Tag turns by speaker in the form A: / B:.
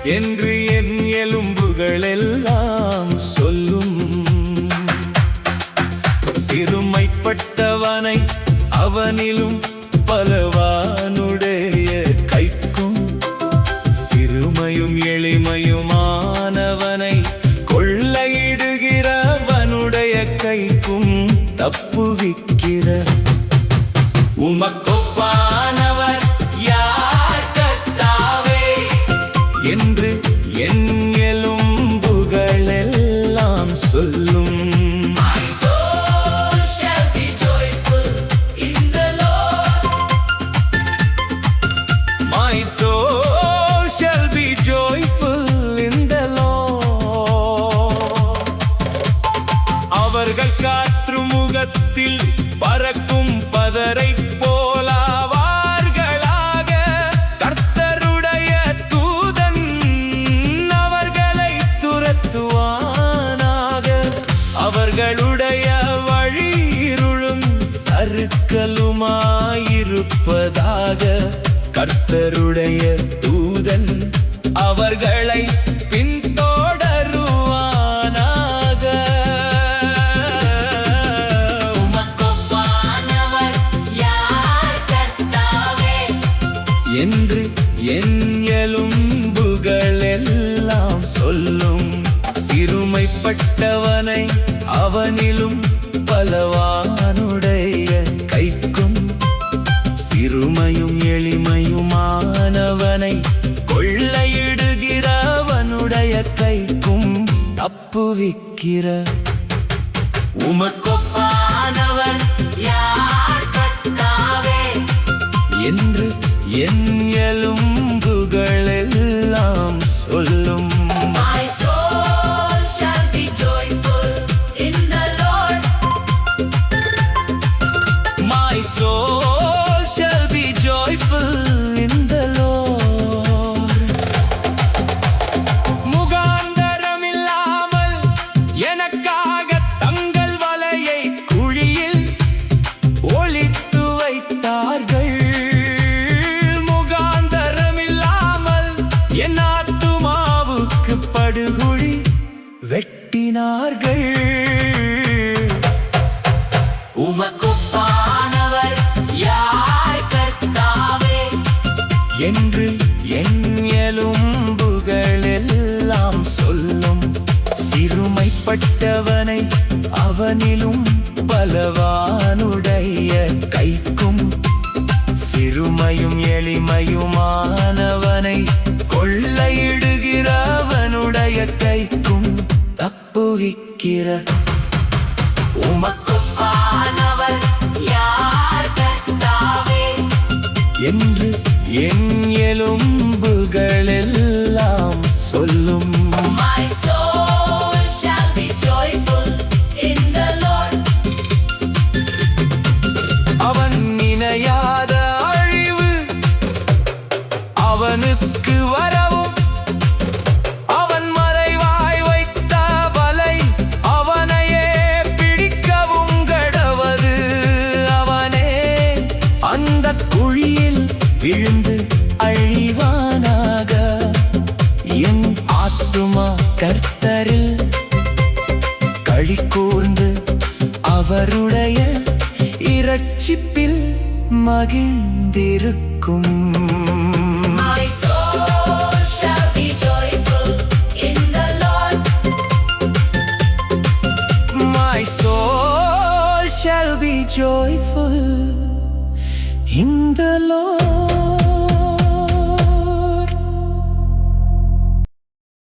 A: என்று என் எலும்புகள் எல்லாம் சொல்லும். சிறுமைப்பட்டவனை அவனிலும் பலவானுடைய கைக்கும், சிறுமையும் எளிமையுமானவனை கொள்ளையிடுகிறவனுடைய கைக்கும் தப்புவிக்கிற உமக்கொப்பானவர் யார் கர்த்தாவே என்று என் எலும்புகள் எல்லாம் சொல்லும். My soul shall be joyful in the Lord. அவர்கள் காற்று முகத்தில் பறக்கும் பதரை போலாவார்களாக. கர்த்தருடைய தூதன் அவர்களை துரத்துவானாக. அவர்களுடைய வழி இருளும் சறுக்கலுமாயிருப்பதாக. கர்த்தருடைய தூதன் அவர்களை பின்தொடருவானாக.
B: உமக்கொப்பானவர் யார் கர்த்தாவே
A: என்று என் எலும்புகள் எல்லாம் சொல்லும். சிறுமைப்பட்டவனை அவனிலும் பலவானுடைய கைக்கும், சிறுமையும் எளிமையுமானவனை கொள்ளையிடுகிறவனுடைய கைக்கும் தப்புவிக்கிற
B: உமக்கொப்பானவர் யார் கர்த்தாவே
A: என்று என் எலும்புகள் எல்லாம் சொல்லும்.
B: My soul shall be joyful in the Lord.
A: My soul shall be joyful in the Lord. முகாந்தரமில்லாமல் எனக்காக தங்கள் வலையை குழியில் ஒளித்து வைத்தார்கள். முகாந்தரமில்லாமல் என் ஆத்துமாவுக்கு படுகுழி வெட்டினார்கள்.
B: உமக்கொப்பானவர் யார் கர்த்தாவே
A: என்று என் எலும்புகள் எல்லாம் சொல்லும். சிறுமைப்பட்டவனை அவனிலும் பலவானுடைய கைக்கும், சிறுமையும் எளிமையுமானவனை கொள்ளையிடுகிறவனுடைய கைக்கும் தப்புவிக்கிற
B: உமக்கொப்பானவர் யார் கர்த்தாவே
A: என்று என் எலும்புகள் எல்லாம் சொல்லும்.
B: My soul shall be joyful in the Lord.
A: அவன் நினையாத அழிவு அவனுக்கு வரவும், அவன் மறைவாய் வைத்த வலை அவனையே பிடிக்கவும் கடவது. அவனே அந்த குழியில் விழுந்து அழிவானாக. என் ஆத்துமா கர்த்தரில் களி கூர்ந்து அவருடைய இரட்சிப்பில் மகிழ்ந்திருக்கும்.
B: My soul shall be joyful in the Lord.
A: My soul shall be joyful in the Lord.